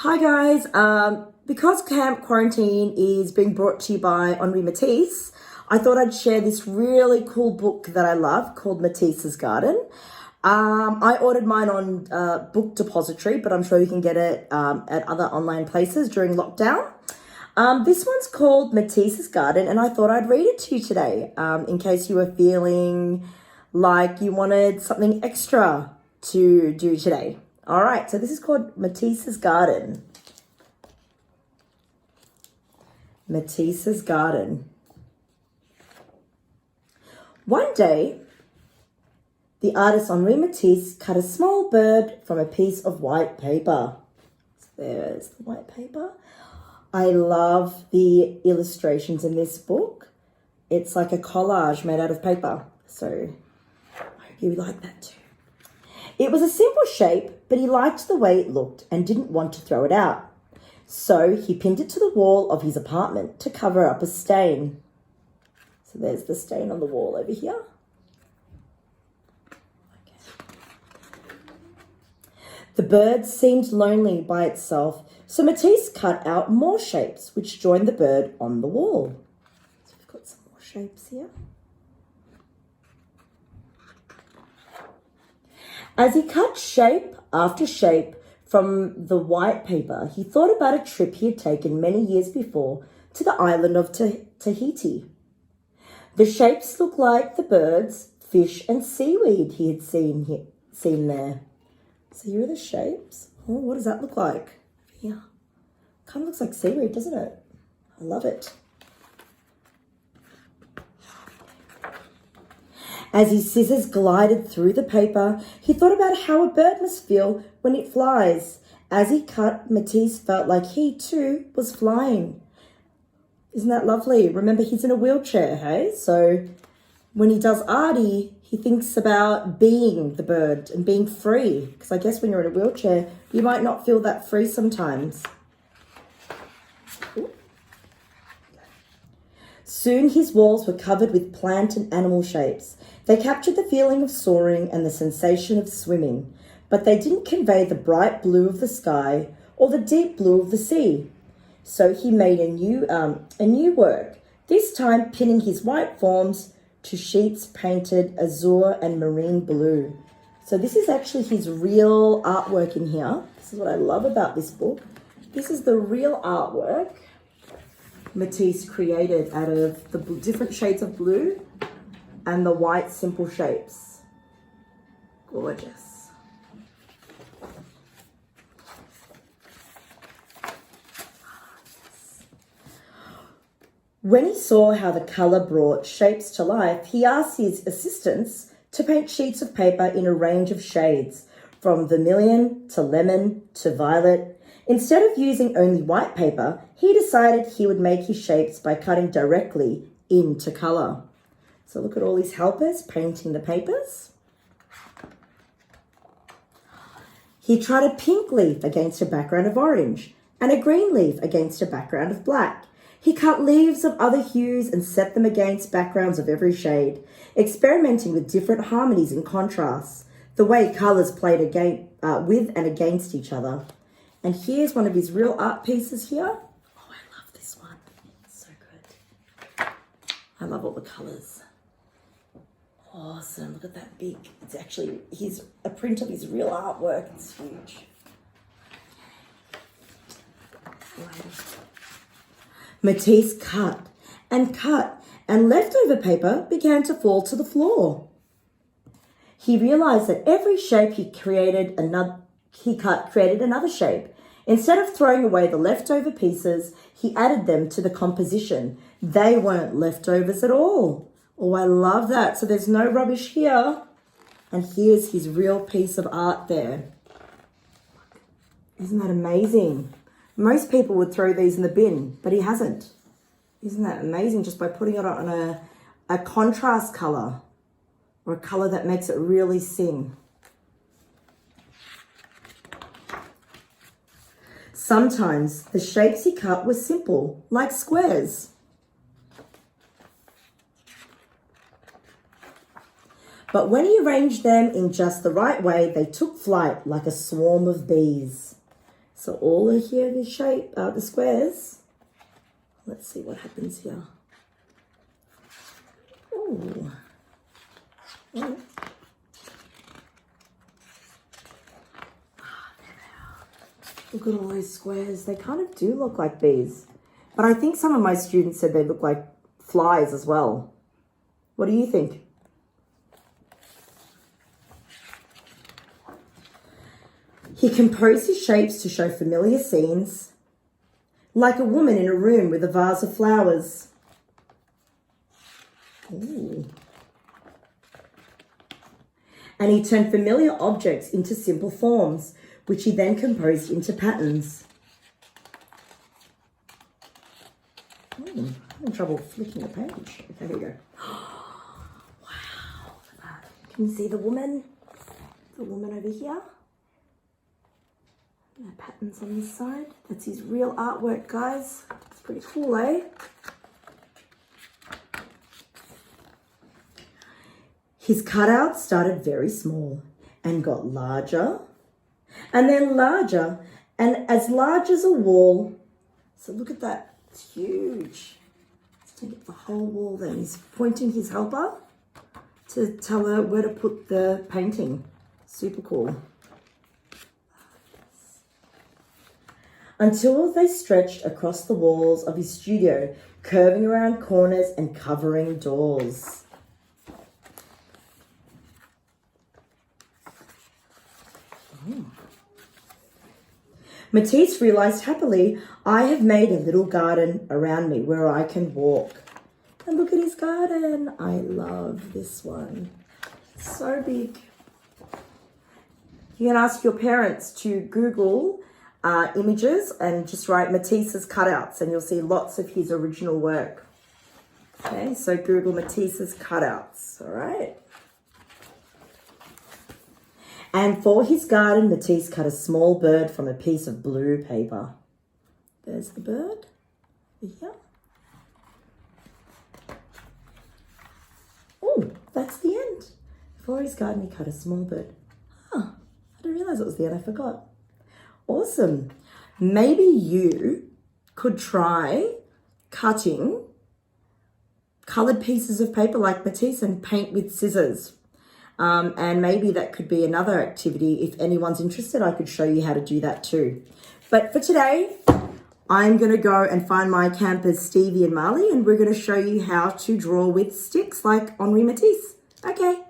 Hi guys, because Camp Quarantine is being brought to you by Matisse, I thought I'd share this really cool book that I love called Matisse's Garden. I ordered mine on Book Depository, but I'm sure you can get it at other online places during lockdown. This one's called Matisse's Garden, and I thought I'd read it to you today in case you were feeling like you wanted something extra to do today. All right, so this is called Matisse's Garden. Matisse's Garden. One day, the artist Henri Matisse cut a small bird from a piece of white paper. So there's the white paper. I love the illustrations in this book. It's like a collage made out of paper. So I hope you like that too. It was a simple shape, but he liked the way it looked and didn't want to throw it out. So he pinned it to the wall of his apartment to cover up a stain. So there's the stain on the wall over here. The bird seemed lonely by itself, so Matisse cut out more shapes, which joined the bird on the wall. So we've got some more shapes here. As he cut shape after shape from the white paper, he thought about a trip he had taken many years before to the island of Tahiti. The shapes looked like the birds, fish, and seaweed he had seen there. So here are the shapes. Oh, what does that look like? Yeah, kind of looks like seaweed, doesn't it? I love it. As his scissors glided through the paper, he thought about how a bird must feel when it flies. As he cut, Matisse felt like he too was flying. Isn't that lovely? Remember, he's in a wheelchair, hey? So when he does art, he thinks about being the bird and being free. Because I guess when you're in a wheelchair, you might not feel that free sometimes. Ooh. Soon his walls were covered with plant and animal shapes. They captured the feeling of soaring and the sensation of swimming, but they didn't convey the bright blue of the sky or the deep blue of the sea. So he made a new work, this time pinning his white forms to sheets painted azure and marine blue. So this is actually his real artwork in here. This is what I love about this book. This is the real artwork Matisse created out of the different shades of blue and the white simple shapes. Gorgeous. When he saw how the colour brought shapes to life, he asked his assistants to paint sheets of paper in a range of shades, from vermilion to lemon to violet. Instead of using only white paper, he decided he would make his shapes by cutting directly into colour. So look at all these helpers painting the papers. He tried a pink leaf against a background of orange and a green leaf against a background of black. He cut leaves of other hues and set them against backgrounds of every shade, experimenting with different harmonies and contrasts, the way colours played with and against each other. And here's one of his real art pieces here. Oh, I love this one. It's so good. I love all the colours. Awesome. Look at that big. It's actually a print of his real artwork. It's huge. Matisse cut, and leftover paper began to fall to the floor. He realized that every shape he created another shape. Instead of throwing away the leftover pieces, he added them to the composition. They weren't leftovers at all. Oh, I love that. So there's no rubbish here. And here's his real piece of art there. Isn't that amazing? Most people would throw these in the bin, but he hasn't. Isn't that amazing? Just by putting it on a contrast color, or a color that makes it really sing. Sometimes the shapes he cut were simple, like squares. But when he arranged them in just the right way, they took flight like a swarm of bees. So all of here, the squares. Let's see what happens here. Ooh. Oh. Look at all those squares. They kind of do look like bees. But I think some of my students said they look like flies as well. What do you think? He composed his shapes to show familiar scenes, like a woman in a room with a vase of flowers. Ooh. And he turned familiar objects into simple forms, which he then composed into patterns. I'm having trouble flicking the page. Okay, here we go. Wow. Can you see the woman? The woman over here? And patterns on this side. That's his real artwork, guys. It's pretty cool, eh? His cutouts started very small and got larger and then larger and as large as a wall. So look at that. It's huge. Let's take it the whole wall then. He's pointing his helper to tell her where to put the painting. Super cool. Until they stretched across the walls of his studio, curving around corners and covering doors. Oh. Matisse realized happily, I have made a little garden around me where I can walk. And look at his garden. I love this one. So big. You can ask your parents to Google images and just write Matisse's cutouts and you'll see lots of his original work. Okay, so Google Matisse's cutouts, all right? And for his garden, Matisse cut a small bird from a piece of blue paper. There's the bird over here. Oh, that's the end. For his garden, he cut a small bird. Huh, I didn't realize it was the end, I forgot. Awesome. Maybe you could try cutting coloured pieces of paper like Matisse and paint with scissors. And maybe that could be another activity. If anyone's interested, I could show you how to do that too. But for today, I'm going to go and find my campers Stevie and Marley, and we're going to show you how to draw with sticks like Henri Matisse. Okay.